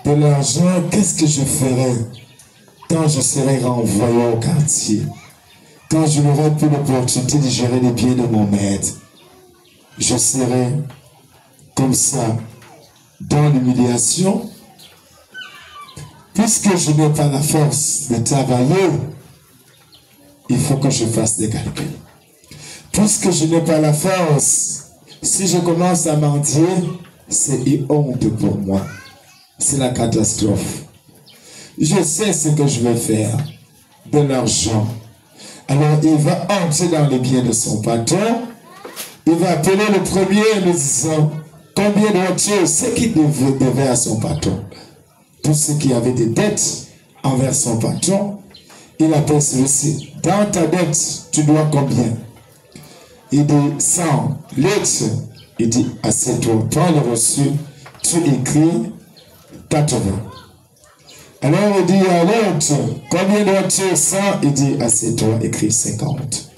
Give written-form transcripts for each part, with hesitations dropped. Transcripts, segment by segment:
de l'argent, qu'est-ce que je ferai quand je serai renvoyé au quartier? Quand je n'aurai plus l'opportunité de gérer les biens de mon maître, je serai comme ça, dans l'humiliation, puisque je n'ai pas la force de travailler, il faut que je fasse des calculs. Puisque je n'ai pas la force, si je commence à mentir, c'est une honte pour moi. C'est la catastrophe. Je sais ce que je vais faire de l'argent. Alors il va entrer dans les biens de son patron. Il va appeler le premier en lui disant combien doit-il, ce qu'il devait à son patron. Tous ceux qui avaient des dettes envers son patron, il appelle celui-ci. Dans ta dette, tu dois combien? Il dit 100 litres. Il dit assieds-toi, prends le reçu, tu écris 80. Alors il dit à l'autre, combien dois-tu? 100? Il dit assieds-toi, écris 50.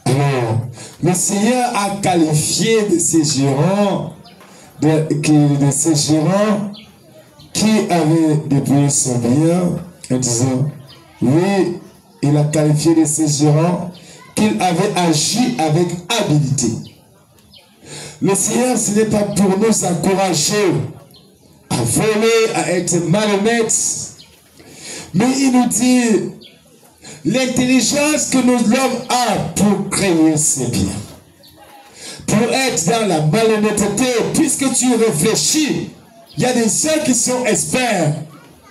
Alors, le Seigneur a qualifié de ces gérants, qui avaient dépouillé son bien, en disant, oui, il a qualifié de ces gérants qu'il avait agi avec habileté. Le Seigneur, ce n'est pas pour nous encourager à voler, à être malhonnête, mais il nous dit l'intelligence que l'homme a pour créer ses biens, pour être dans la malhonnêteté, puisque tu réfléchis. Il y a des gens qui sont experts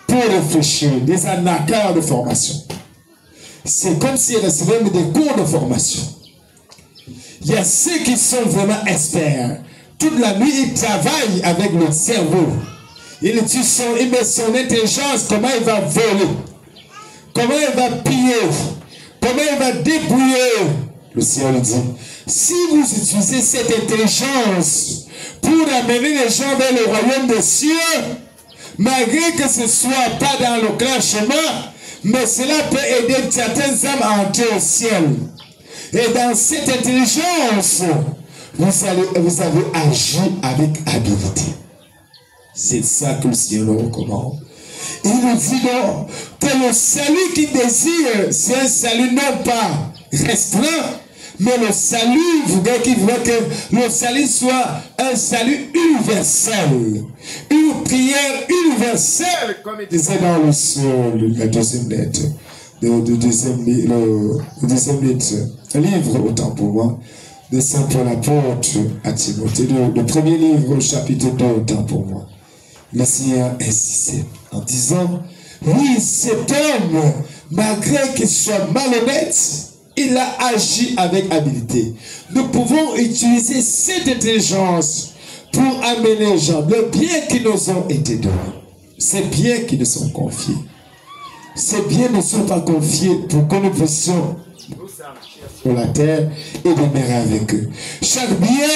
pour réfléchir, des anacars de formation. C'est comme s'ils recevaient des cours de formation. Il y a ceux qui sont vraiment experts. Toute la nuit, ils travaillent avec le cerveau. Il met son intelligence, comment il va voler, comment il va piller, comment il va débrouiller. Le Seigneur lui dit, si vous utilisez cette intelligence pour amener les gens vers le royaume des cieux, malgré que ce ne soit pas dans le grand chemin, mais cela peut aider certaines âmes à entrer au ciel. Et dans cette intelligence, vous avez agi avec habileté. C'est ça que le Seigneur nous recommande. Il nous dit donc que le salut qu'il désire, c'est un salut non pas restreint, mais le salut, qui veut que le salut soit un salut universel. Une prière universelle, comme il disait dans la deuxième lettre, le deuxième livre, autant pour moi, de Saint Paul apôtre à Timothée, le premier livre, chapitre 2, autant pour moi. Le Seigneur insistait en disant, oui, cet homme, malgré qu'il soit malhonnête, il a agi avec habileté. Nous pouvons utiliser cette intelligence pour amener les gens, le bien qui nous ont été donnés, ces biens qui nous sont confiés. Ces biens ne sont pas confiés pour que nous puissions sur la terre et demeurer avec eux. Chaque bien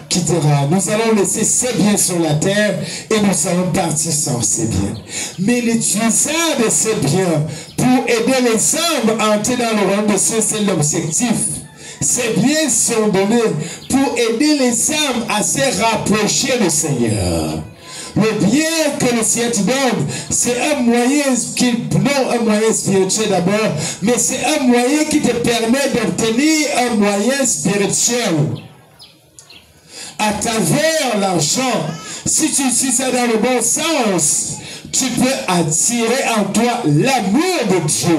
quittera. Nous allons laisser ces biens sur la terre et nous allons partir sans ces biens. Mais l'utilisation de ces biens pour aider les hommes à entrer dans le royaume de Dieu, c'est l'objectif. Ces biens sont donnés pour aider les hommes à se rapprocher du Seigneur. Le bien que le Seigneur te donne, c'est un moyen non un moyen spirituel d'abord, mais c'est un moyen qui te permet d'obtenir un moyen spirituel. À travers l'argent, si tu utilises ça dans le bon sens, tu peux attirer en toi l'amour de Dieu.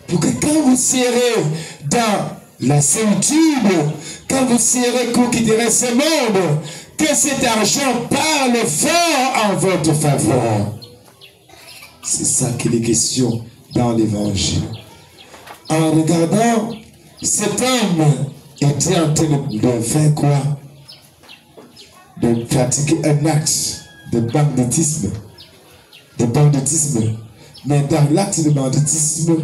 Pour que quand vous serez dans la solitude, quand vous serez qu'on quitterait ce monde, que cet argent parle fort en votre faveur. C'est ça qu'il est question dans l'évangile. En regardant, cet homme était en train de faire quoi? De pratiquer un acte de banditisme. Mais dans l'acte de banditisme,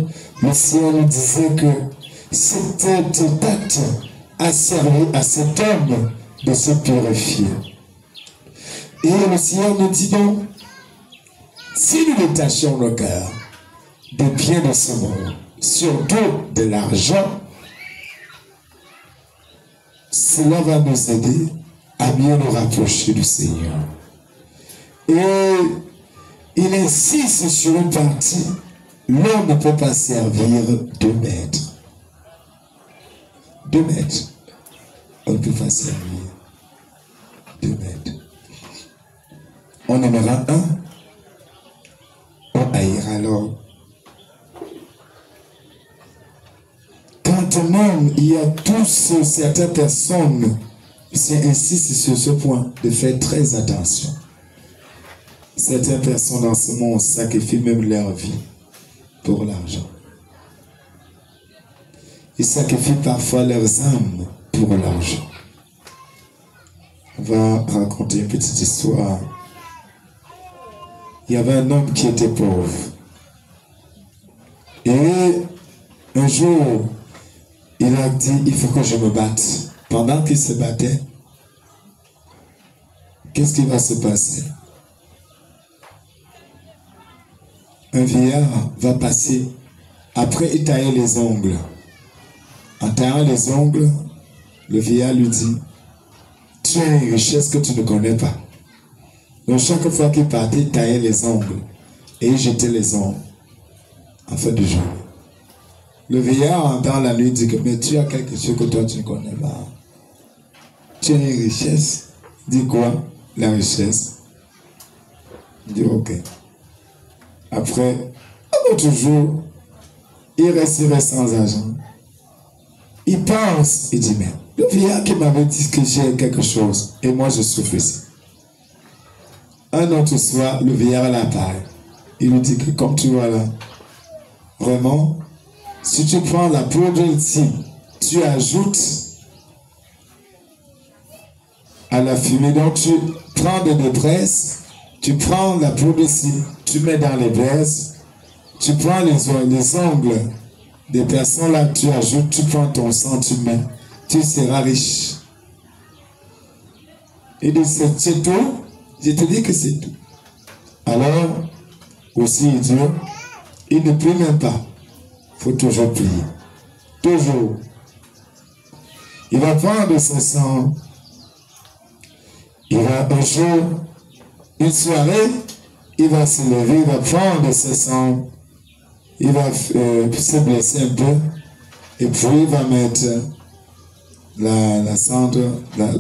le Seigneur nous disait que c'était un acte a servi à cet homme de se purifier. Et le Seigneur nous dit donc, si nous détachons nos cœurs des biens de ce monde, surtout de l'argent, cela va nous aider à mieux nous rapprocher du Seigneur. Et il insiste sur une partie. L'homme ne peut pas servir 2 maîtres. 2 maîtres. On ne peut pas servir 2 maîtres. On aimera un, on haïra l'autre. Quand même, il y a tous certaines personnes qui insistent sur ce point de faire très attention. Certaines personnes dans ce monde sacrifient même leur vie pour l'argent. Ils sacrifient parfois leurs âmes pour l'argent. On va raconter une petite histoire. Il y avait un homme qui était pauvre. Et un jour, il a dit, il faut que je me batte. Pendant qu'il se battait, qu'est-ce qui va se passer? Un vieillard va passer. Après, il taillait les ongles. En taillant les ongles, le vieillard lui dit, tu as une richesse que tu ne connais pas. Donc chaque fois qu'il partait, il taillait les ongles et il jetait les ongles en fin de journée. Le vieillard, dans la nuit, dit que mais tu as quelque chose que toi tu ne connais pas. Tu as une richesse. Il dit quoi? La richesse. Il dit ok. Après, un autre jour, il resterait sans argent. Il pense, il dit mais le vieillard qui m'avait dit que j'ai quelque chose et moi je souffre ici. Un autre soir, le vieillard l'apparaît. Il lui dit que comme tu vois là, vraiment, si tu prends la poudre ici, tu ajoutes à la fumée, donc tu prends des braises, tu prends la poudre ici, tu mets dans les braises, tu prends les ongles des personnes là, tu ajoutes, tu prends ton sang, tu mets, tu seras riche. Il dit c'est tout. Je te dis que c'est tout. Alors, aussi Dieu, il ne prie même pas. Il faut toujours prier. Toujours. Il va prendre ce sang. Il va un jour, une soirée, il va se lever, il va prendre ce sang. Il va se blesser un peu. Et puis il va mettre la cendre, la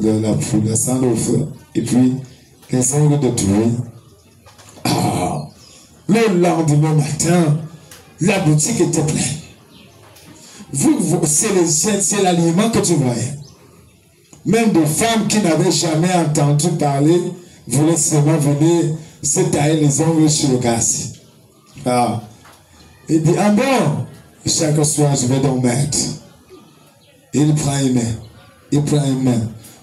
cendre au feu. Et puis, les ongles de tuer. Ah, le lendemain matin, la boutique était pleine. C'est l'aliment que tu voyais. Même des femmes qui n'avaient jamais entendu parler voulaient seulement venir se tailler les ongles chez le gars. Ah. Il dit, ah bon, chaque soir je vais donc mettre. Il prend une main. Il prend une main.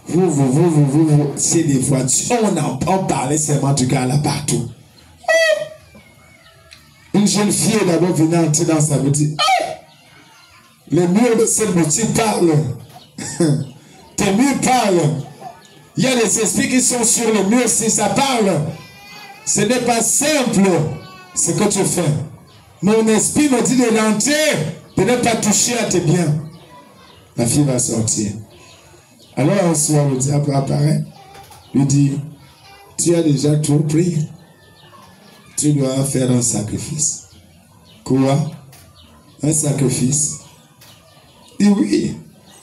Vous, c'est des voitures. On parlait seulement du gars là partout. Une jeune fille est d'abord venue entrer dans sa boutique. Les murs de cette boutique parlent. Tes murs parlent. Il y a des esprits qui sont sur les murs si ça parle. Ce n'est pas simple ce que tu fais. Mon esprit me dit de rentrer, de ne pas toucher à tes biens. La fille va sortir. Alors un soir, le diable apparaît, lui dit, tu as déjà tout pris, tu dois faire un sacrifice. Quoi? Un sacrifice? Il dit oui.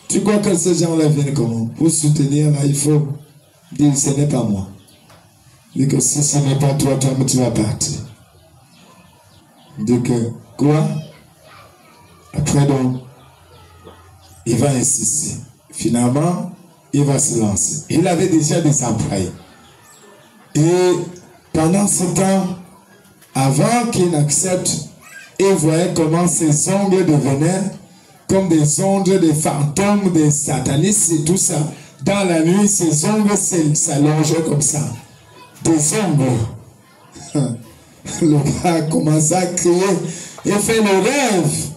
Tu crois que ces gens-là viennent comment? Pour soutenir, là, il faut dire, ce n'est pas moi. Il dit que si ce n'est pas toi, toi-même tu vas partir. Il dit que, quoi? Après donc, il va insister. Finalement, il va se lancer. Il avait déjà des employés. Et pendant ce temps, avant qu'il n'accepte, il voyait comment ses ongles devenaient comme des ongles des fantômes, des satanistes et tout ça. Dans la nuit, ses ongles s'allongeaient comme ça. Des ongles. Le gars commence à crier. Il fait le rêve.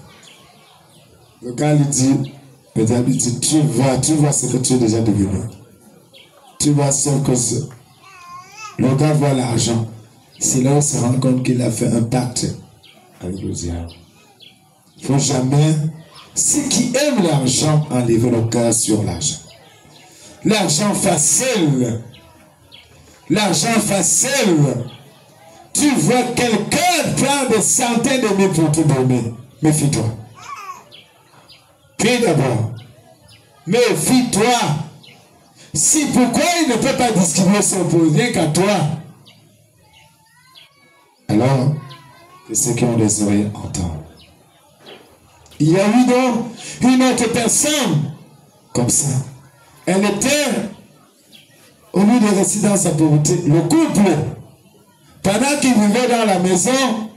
Le gars lui dit, le diable dit, tu vois ce que tu es déjà devenu. Tu vois ce que c'est. Le gars voit l'argent. C'est là où il se rend compte qu'il a fait un pacte avec le diable. Il ne faut jamais, ceux qui aiment l'argent, enlever le cœur sur l'argent. L'argent facile. l'argent facile. Tu vois quelqu'un prendre des centaines de mille pour te donner. Méfie-toi. Puis d'abord, méfie-toi. Si pourquoi il ne peut pas distribuer son produit rien qu'à toi, alors que ceux qui ont des oreilles entendent. Il y a eu donc une autre personne comme ça. Elle était, au lieu de rester dans sa pauvreté, le couple, pendant qu'ils vivaient dans la maison,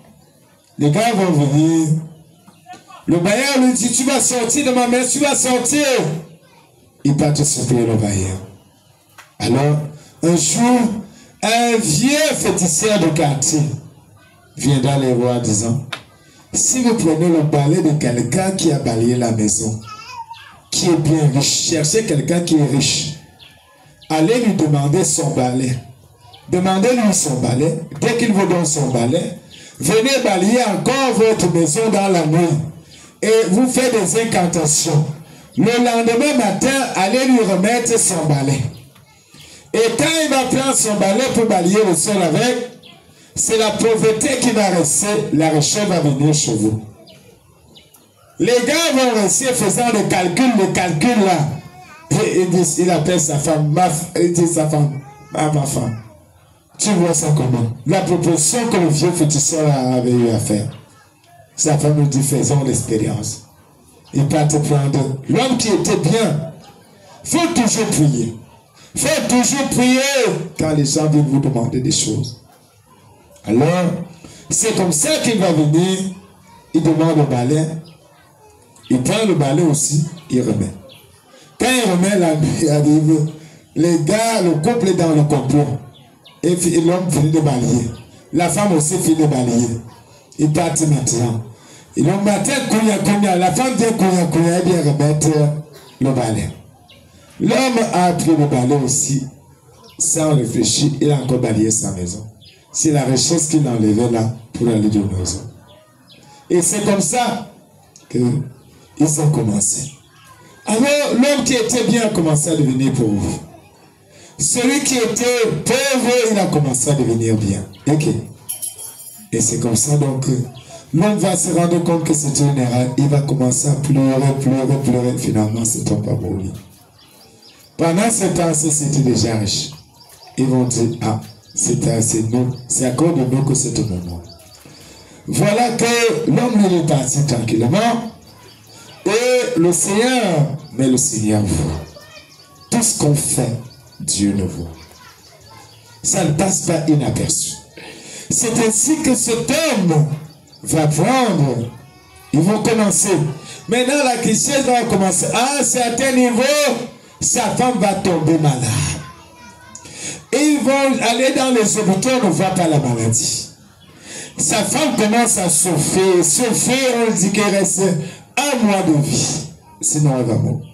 les gars vont venir. Le bailleur lui dit, tu vas sortir de ma maison, tu vas sortir. Il part te supplier le bailleur. Alors, un jour, un vieux féticheur de quartier vient dans les voies disant, si vous prenez le balai de quelqu'un qui a balayé la maison, qui est bien riche, cherchez quelqu'un qui est riche, allez lui demander son balai. Demandez-lui son balai. Dès qu'il vous donne son balai, venez balayer encore votre maison dans la nuit. Et vous faites des incantations. Le lendemain matin, allez lui remettre son balai. Et quand il va prendre son balai pour balayer le sol avec, c'est la pauvreté qui va rester, la richesse va venir chez vous. Les gars vont rester faisant des calculs là. Et il appelle sa femme, il dit sa femme, ma femme. Tu vois ça comment? La proposition que le vieux féticheur avait eu à faire. Sa femme lui dit, faisons l'expérience. Il part te prendre l'homme qui était bien. Il faut toujours prier. Il faut toujours prier quand les gens viennent vous demander des choses. Alors, c'est comme ça qu'il va venir. Il demande le balai. Il prend le balai aussi, il remet. Quand il remet, la nuit arrive. Les gars, le couple est dans le complot. Et l'homme finit de balayer. La femme aussi finit de balayer. Il part maintenant. Et le matin, la femme dit kouya, elle vient remettre le balai. L'homme a pris le balai aussi, sans réfléchir, il a encore balayé sa maison. C'est la richesse qu'il a enlevée là pour aller de maison. Et c'est comme ça qu'ils ont commencé. Alors, l'homme qui était bien a commencé à devenir pauvre. Celui qui était pauvre, il a commencé à devenir bien. Ok. Et c'est comme ça donc, l'homme va se rendre compte que c'est une erreur. Il va commencer à pleurer. Finalement, c'est ton pas mourir. Pendant ce temps, c'était déjà riche. Ils vont dire, ah, c'est nous, c'est à cause de nous que c'est au moment. Voilà que l'homme il est parti tranquillement. Et le Seigneur, mais le Seigneur voit. Tout ce qu'on fait, Dieu ne voit. Ça ne passe pas inaperçu. C'est ainsi que cet homme va prendre. Ils vont commencer. Maintenant, la richesse va commencer. À un certain niveau, sa femme va tomber malade. Ils vont aller dans les hôpitaux, on ne voit pas la maladie. Sa femme commence à souffrir, on dit qu'il reste 1 mois de vie. Sinon, elle va mourir.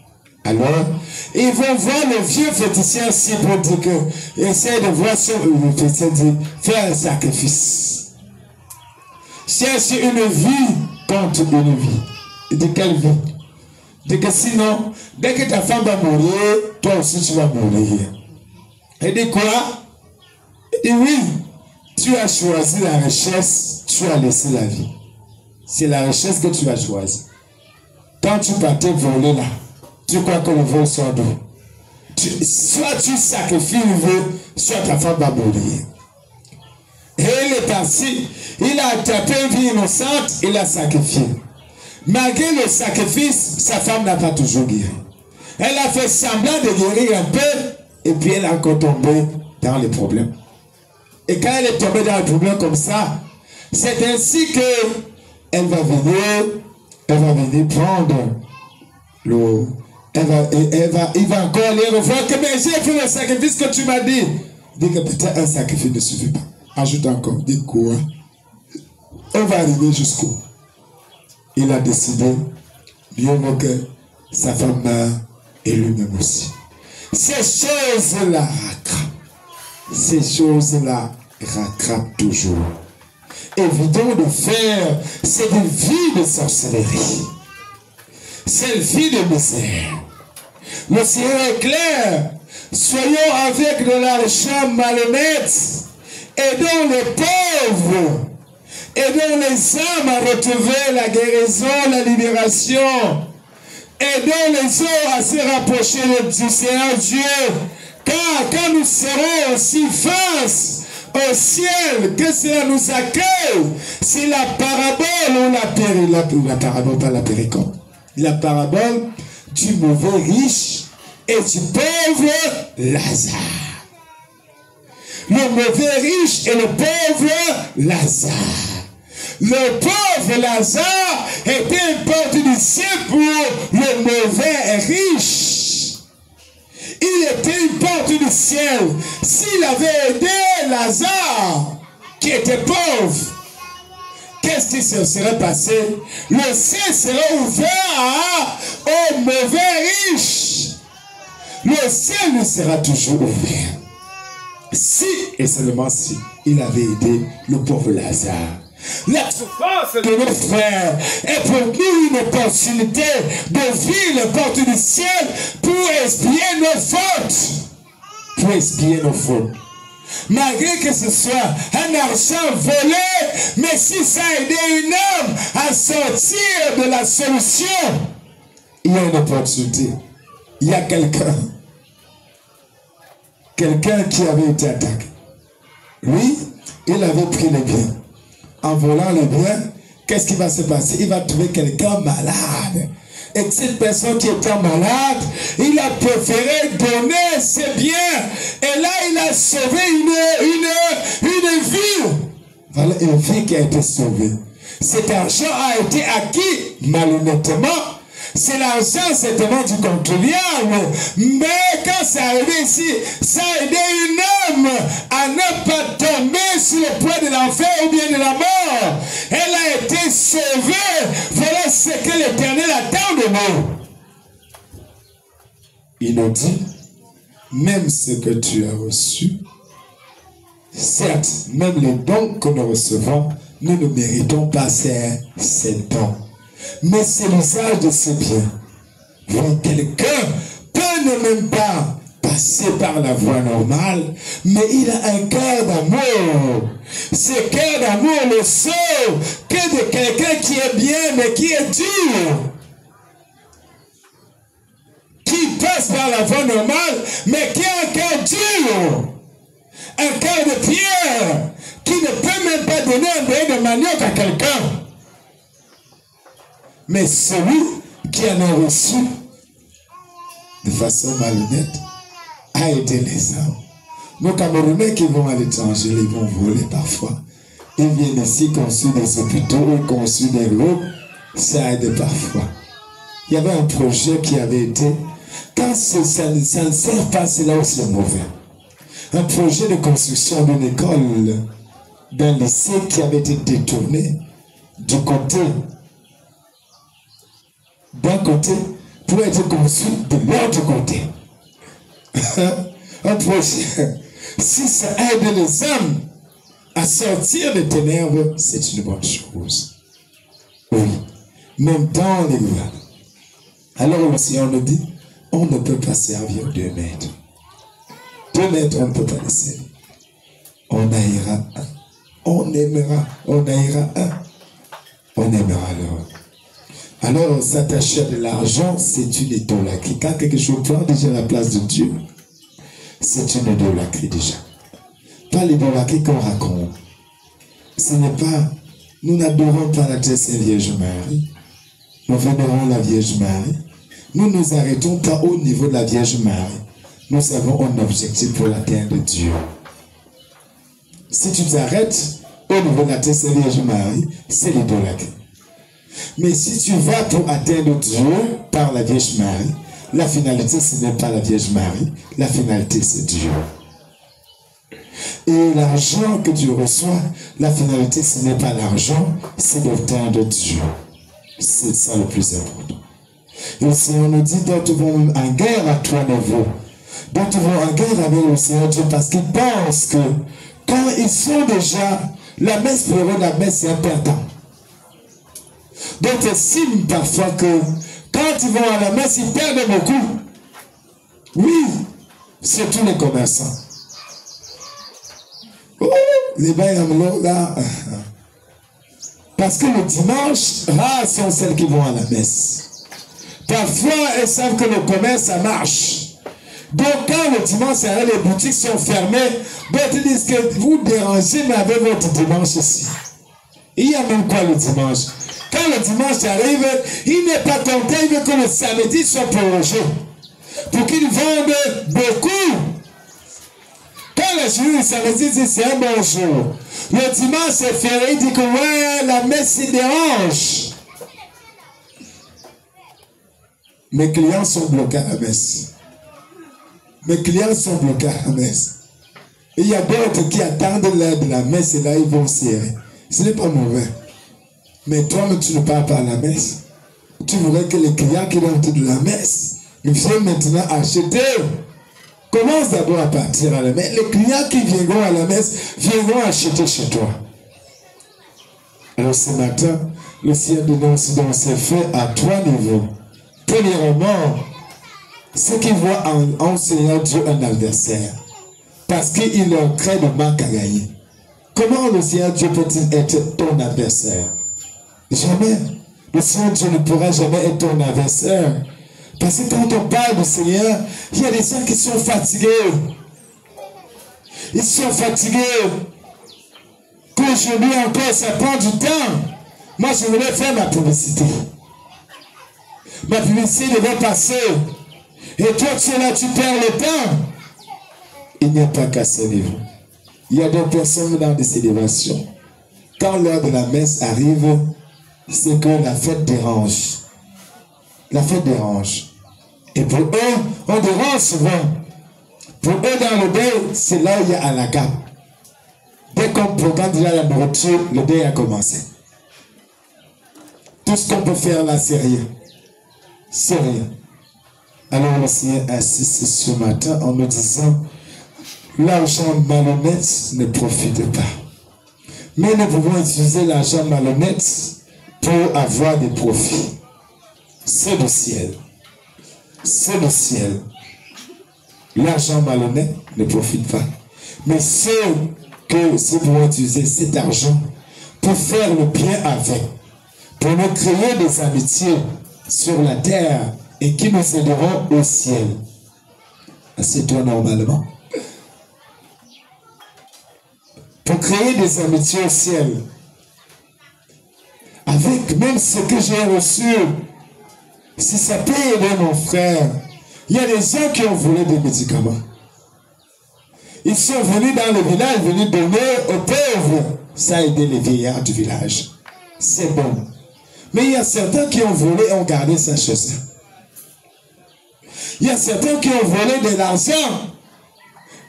Alors, ils vont voir le vieux féticheur si pour dire que, essaie de voir le féticheur dit, faire un sacrifice. Cherche une vie contre une vie. Il dit, quelle vie? Il dit que sinon, dès que ta femme va mourir, toi aussi tu vas mourir. Il dit quoi? Il dit oui, tu as choisi la richesse, tu as laissé la vie. C'est la richesse que tu as choisie. Quand tu partais voler là, tu crois que le vol sort d'où? Soit tu sacrifies le vol, soit ta femme va mourir. Et il est parti, il a attrapé une vie innocente, il a sacrifié. Malgré le sacrifice, sa femme n'a pas toujours guéri. Elle a fait semblant de guérir un peu, et puis elle a encore tombé dans les problèmes. Et quand elle est tombée dans les problèmes comme ça, c'est ainsi que elle va venir prendre le... Il va encore aller revoir que mais j'ai fait le sacrifice que tu m'as dit. Dit que peut-être un sacrifice ne suffit pas. Ajoute encore, dit quoi? On va arriver jusqu'où? Il a décidé, mieux vaut que sa femme meure et lui-même aussi. Ces choses-là rattrapent. Ces choses-là rattrapent toujours. Évident de faire cette vie de sorcellerie. Cette vie de misère. Le Seigneur est clair. Soyons avec de l'argent malhonnête. Aidons les pauvres. Aidons les âmes à retrouver la guérison, la libération. Aidons les hommes à se rapprocher du Seigneur Dieu. Car quand nous serons aussi face au ciel, que cela nous accueille, c'est la parabole ou la parabole, pas la péricole. La parabole du mauvais riche et du pauvre Lazare. Le mauvais riche et le pauvre Lazare. Le pauvre Lazare était un porte-lycée pour le mauvais riche. Il était une porte du ciel. S'il avait aidé Lazare, qui était pauvre, qu'est-ce qui se serait passé? Le ciel serait ouvert aux mauvais riches. Le ciel ne sera toujours ouvert. Si, et seulement si, il avait aidé le pauvre Lazare. La souffrance de nos frères est pour nous une opportunité d'ouvrir les portes du ciel pour expier nos fautes. Pour expier nos fautes. Malgré que ce soit un argent volé, mais si ça a aidé une âme à sortir de la solution, il y a une opportunité. Il y a quelqu'un qui avait été attaqué. Lui, il avait pris les biens. En volant les biens, qu'est-ce qui va se passer? Il va trouver quelqu'un malade. Et cette personne qui était malade, il a préféré donner ses biens. Et là, il a sauvé une vie. Voilà une vie qui a été sauvée. Cet argent a été acquis malhonnêtement. C'est l'argent certainement du contribuable. Mais quand c'est arrivé ici, ça a aidé une âme à ne pas tomber sous le poids de l'enfer ou bien de la mort. Elle a été sauvée. Voilà ce que l'Éternel attend de nous. Il nous dit, même ce que tu as reçu, certes, même les dons que nous recevons, nous ne méritons pas ces dons. Mais c'est l'usage de ces biens. Quelqu'un peut ne même pas passer par la voie normale, mais il a un cœur d'amour. Ce cœur d'amour le sauve que de quelqu'un qui est bien, mais qui est dur. Qui passe par la voie normale, mais qui a un cœur dur. Un cœur de pierre, qui ne peut même pas donner un brin de manioc à quelqu'un. Mais celui qui en a reçu de façon malhonnête a aidé les âmes. Nos Camerounais qui vont à l'étranger, ils vont voler parfois. Ils viennent ici construire des hôpitaux, ils construisent des routes. Ça aide parfois. Il y avait un projet qui avait été, quand ça ne sert pas, c'est là où c'est mauvais. Un projet de construction d'une école, d'un lycée qui avait été détourné du côté d'un côté pour être construit de l'autre côté. Un projet, si ça aide les âmes à sortir des ténèbres, c'est une bonne chose. Oui, même dans les gouvernements. Alors le Seigneur nous dit, on ne peut pas servir 2 maîtres. 2 maîtres, on ne peut pas les servir. On haïra un. On aimera, on haïra un. On aimera l'autre. Alors, s'attacher à de l'argent, c'est une idolâtrie. Quand quelque chose prend déjà la place de Dieu, c'est une idolâtrie déjà. Pas l'idolâtrie qu'on raconte. Ce n'est pas, nous n'adorons pas la très sainte Vierge Marie. Nous vénérons la Vierge Marie. Nous ne nous arrêtons pas au niveau de la Vierge Marie. Nous avons un objectif pour l'atteindre de Dieu. Si tu t'arrêtes au niveau de la très sainte Vierge Marie, c'est l'idolâtrie. Mais si tu vas pour atteindre Dieu par la Vierge Marie, la finalité ce n'est pas la Vierge Marie, la finalité c'est Dieu. Et l'argent que tu reçois, la finalité ce n'est pas l'argent, c'est d'atteindre Dieu. C'est ça le plus important. Et le Seigneur nous dit, d'autres vont en guerre à 3 niveaux. D'autres vont en guerre avec le Seigneur Dieu parce qu'ils pensent que quand ils sont déjà, la messe pour eux, la messe c'est important. D'autres estiment parfois que quand ils vont à la messe, ils perdent beaucoup. Oui, Surtout les commerçants. Oh, les bains là. Parce que le dimanche, rares sont celles qui vont à la messe. Parfois, elles savent que le commerce, ça marche. Donc, quand le dimanche, les boutiques sont fermées, d'autres disent que vous dérangez, mais avec votre dimanche ici. Il y a même quoi le dimanche? Quand le dimanche arrive, il n'est pas content, il veut que le samedi soit prolongé. Pour qu'ils vendent beaucoup. Quand le jour du samedi dit c'est un bon jour, le dimanche c'est férié, il dit que ouais, la messe se dérange. Mes clients sont bloqués à la messe. Mes clients sont bloqués à la messe. Et il y a d'autres qui attendent l'heure de la messe et là ils vont serrer. Ce n'est pas mauvais. Mais toi, tu ne pars pas à la messe. Tu voudrais que les clients qui rentrent de la messe, ils viennent maintenant acheter. Commence d'abord à partir à la messe. Les clients qui viendront à la messe viendront acheter chez toi. Alors ce matin, le Seigneur dénonce donc c'est fait à trois niveaux. Premièrement, ceux qui voient en Seigneur Dieu un adversaire. Parce qu'il leur crée de manque à gagner. Comment le Seigneur Dieu peut-il être ton adversaire? Jamais. Le Seigneur Dieu ne pourra jamais être ton adversaire. Parce que quand on parle du Seigneur, il y a des gens qui sont fatigués. Ils sont fatigués. Qu'aujourd'hui encore, ça prend du temps. Moi, je voulais faire ma publicité. Ma publicité devait passer. Et toi, tu es là, tu perds le temps. Il n'y a pas qu'à ce niveau. Il y a des personnes dans des célébrations. Quand l'heure de la messe arrive, c'est que la fête dérange. La fête dérange. Et pour eux, on dérange souvent. Pour eux, dans le deuil, c'est là où il y a à la gamme. Dès qu'on programme déjà la nourriture, le deuil a commencé. Tout ce qu'on peut faire là, c'est rien. C'est rien. Alors le Seigneur insiste ce matin en me disant, l'argent malhonnête ne profite pas. Mais nous pouvons utiliser l'argent malhonnête pour avoir des profits. C'est le ciel. C'est le ciel. L'argent malhonnête ne profite pas. Mais ceux qui vont utiliser cet argent pour faire le bien avec, pour nous créer des amitiés sur la terre et qui nous aideront au ciel. C'est toi normalement. Pour créer des amitiés au ciel. Avec même ce que j'ai reçu. Si ça peut aider mon frère. Il y a des gens qui ont volé des médicaments. Ils sont venus dans le village, venus donner aux pauvres. Ça a aidé les vieillards du village. C'est bon. Mais il y a certains qui ont volé et ont gardé ça chez eux. Il y a certains qui ont volé de l'argent.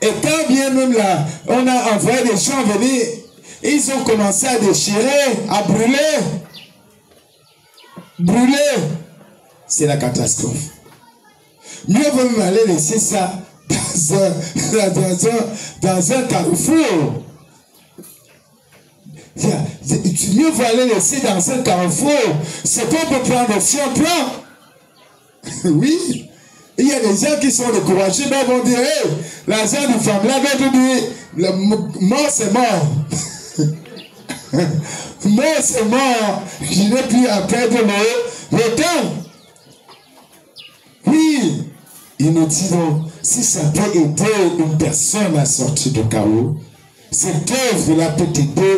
Et quand bien même là, on a envoyé des gens venir, ils ont commencé à déchirer, à brûler. Brûler. C'est la catastrophe. Mieux vaut même aller laisser ça dans un carrefour. Mieux vaut aller laisser dans un carrefour. C'est qu'on peut prendre aussi un plan. Oui. Il y a des gens qui sont découragés, mais vont dire, hey, l'argent du femme là, va te dire, mort c'est mort. Mort c'est mort. Je n'ai plus à perdre le temps. Oui. Il nous dit donc, si ça peut aider une personne à sortir du chaos, cette œuvre-là peut t'aider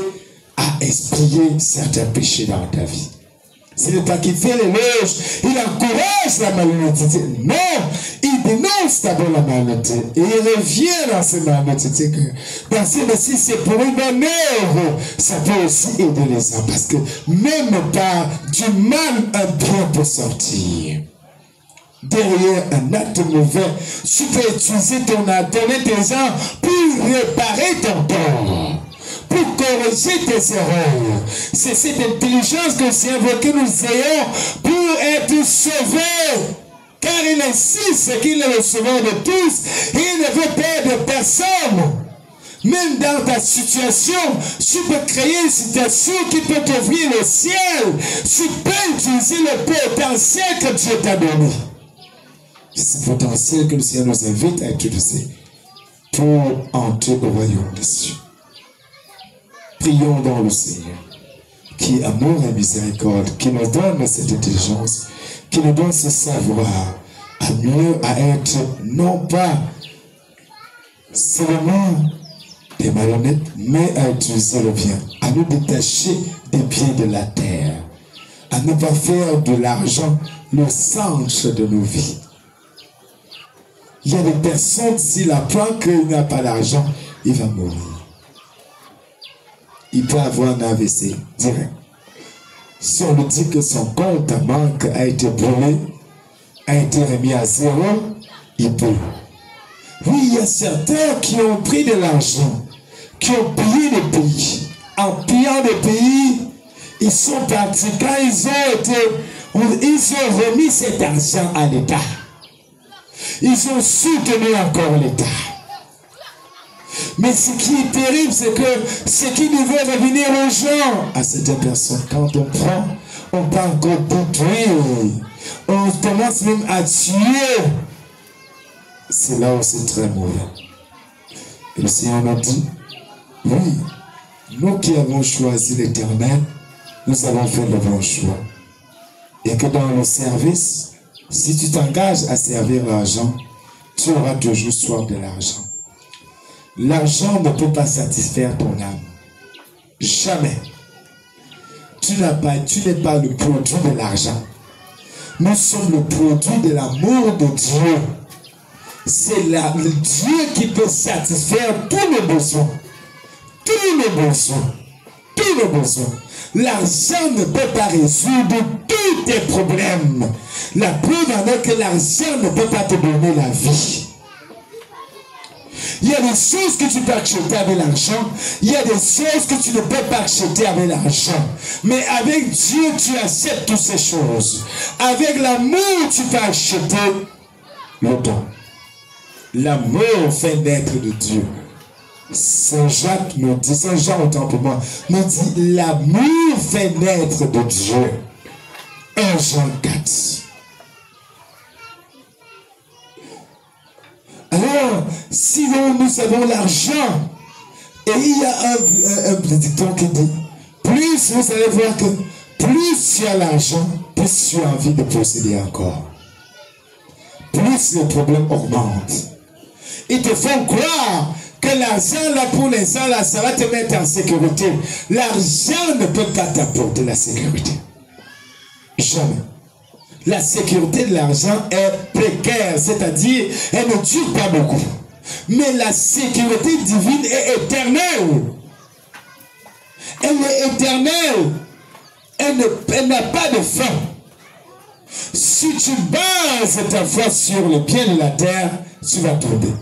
à expier certains péchés dans ta vie. Ce n'est pas qu'il fait l'éloge, il encourage la malhonnêteté. Non, il dénonce d'abord la malhonnêteté. Et il revient dans cette malhonnêteté. Parce que si c'est pour une bonne œuvre, ça peut aussi aider les gens. Parce que même par du mal, un bien peut sortir. Derrière un acte mauvais, tu peux utiliser ton intelligence pour réparer ton tort. Pour corriger tes erreurs. C'est cette intelligence que c'est que nous ayons pour être sauvés. Car il insiste qu'il est le sauveur de tous. Il ne veut perdre personne. Même dans ta situation, tu peux créer une situation qui peut t'ouvrir le ciel. Tu peux utiliser le potentiel que Dieu t'a donné. ce potentiel que le Seigneur nous invite à utiliser pour entrer au royaume des cieux. Prions dans le Seigneur, qui est amour et miséricorde, qui nous donne cette intelligence, qui nous donne ce savoir, à mieux à être, non pas seulement des marionnettes, mais à utiliser le bien, à nous détacher des pieds de la terre, à ne pas faire de l'argent le centre de nos vies. Il y a des personnes, s'il apprend qu'il n'a pas d'argent, il va mourir. Il peut avoir un AVC direct. Si on lui dit que son compte à banque a été brûlé, a été remis à zéro, il peut. Oui, il y a certains qui ont pris de l'argent, qui ont pillé des pays. En pillant des pays, ils sont partis. Quand ils ont remis cet argent à l'État. Ils ont soutenu encore l'État. Mais ce qui est terrible, c'est que ce qui devait revenir aux gens, à certaines personnes, quand on prend, on peut encore détruire. On commence même à tuer. C'est là où c'est très mauvais. Et le Seigneur m'a dit, oui, nous qui avons choisi l'Éternel, nous avons fait le bon choix. Et que dans le service, si tu t'engages à servir l'argent, tu auras toujours soif de l'argent. L'argent ne peut pas satisfaire ton âme. Jamais. Tu n'es pas le produit de l'argent. Nous sommes le produit de l'amour de Dieu. C'est le Dieu qui peut satisfaire tous nos besoins. Tous nos besoins. Tous nos besoins. L'argent ne peut pas résoudre tous tes problèmes. La preuve en est que l'argent ne peut pas te donner la vie. Il y a des choses que tu peux acheter avec l'argent. Il y a des choses que tu ne peux pas acheter avec l'argent. Mais avec Dieu, tu acceptes toutes ces choses. Avec l'amour, tu peux acheter le don. L'amour fait naître de Dieu. Saint Jacques nous dit, Saint Jean autant pour moi, nous dit, l'amour fait naître de Dieu. 1 Jean 4. Alors, si nous avons l'argent, et il y a un prédicteur qui dit, plus vous allez voir que plus tu as l'argent, plus tu as envie de posséder encore. Plus les problèmes augmentent. Ils te font croire que l'argent, là, pour l'instant, là, ça va te mettre en sécurité. L'argent ne peut pas t'apporter la sécurité. Jamais. La sécurité de l'argent est précaire, c'est-à-dire, elle ne dure pas beaucoup. Mais la sécurité divine est éternelle. Elle est éternelle. Elle n'a pas de fin. Si tu bases ta foi sur le bien de la terre, tu vas tomber.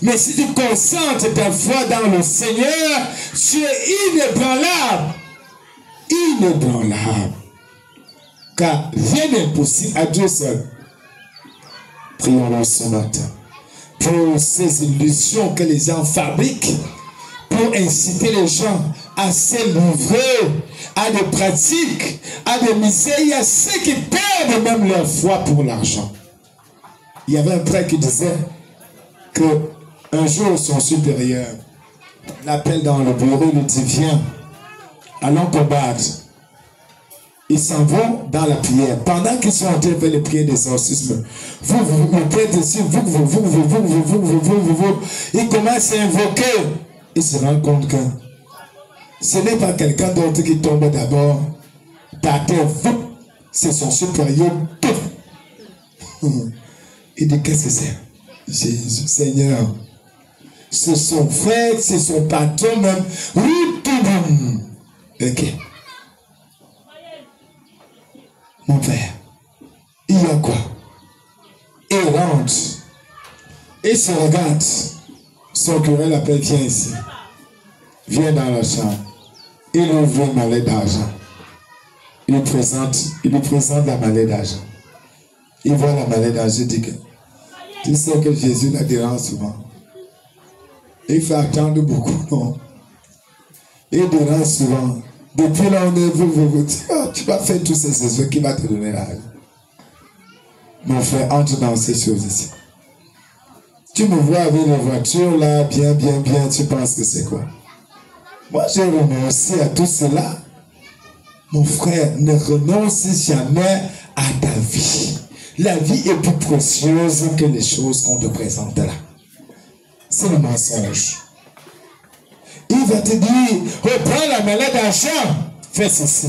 Mais si tu concentres ta foi dans le Seigneur, tu es inébranlable. Inébranlable. Car rien n'est possible à Dieu seul. Prions-le ce matin. Pour ces illusions que les gens fabriquent, pour inciter les gens à se livrer à des pratiques, à des misères, il y a ceux qui perdent même leur foi pour l'argent. Il y avait un prêtre qui disait qu'un jour son supérieur l'appelle dans le bureau, il dit viens, allons combattre. Ils s'en vont dans la prière. Pendant qu'ils sont en train de faire les prières d'exorcisme, vous prêtez ici, ils commencent à invoquer. Ils se rendent compte que ce n'est pas quelqu'un d'autre qui tombe d'abord par terre. C'est son supérieur. Il dit qu'est-ce que c'est? Jésus, Seigneur. C'est son frère, c'est son patron même. Ok. Mon père, il y a quoi? Il rentre. Il se regarde. Son curé l'appelle, viens ici. Viens dans la chambre. Il ouvre une mallette d'argent. Il lui présente la mallette d'argent. Il voit la mallette d'argent, il dit que tu sais que Jésus la dérange souvent. Il fait attendre beaucoup, non? Il dérange souvent. Depuis là, on est tu vas faire tous ces choses qui va te donner l'argent. Mon frère, entre dans ces choses ici. Tu me vois avec les voitures là, bien, tu penses que c'est quoi? Moi, j'ai renoncé à tout cela. Mon frère, ne renonce jamais à ta vie. La vie est plus précieuse que les choses qu'on te présente là. C'est le mensonge. Il va te dire, reprends la monnaie d'argent, fais ceci.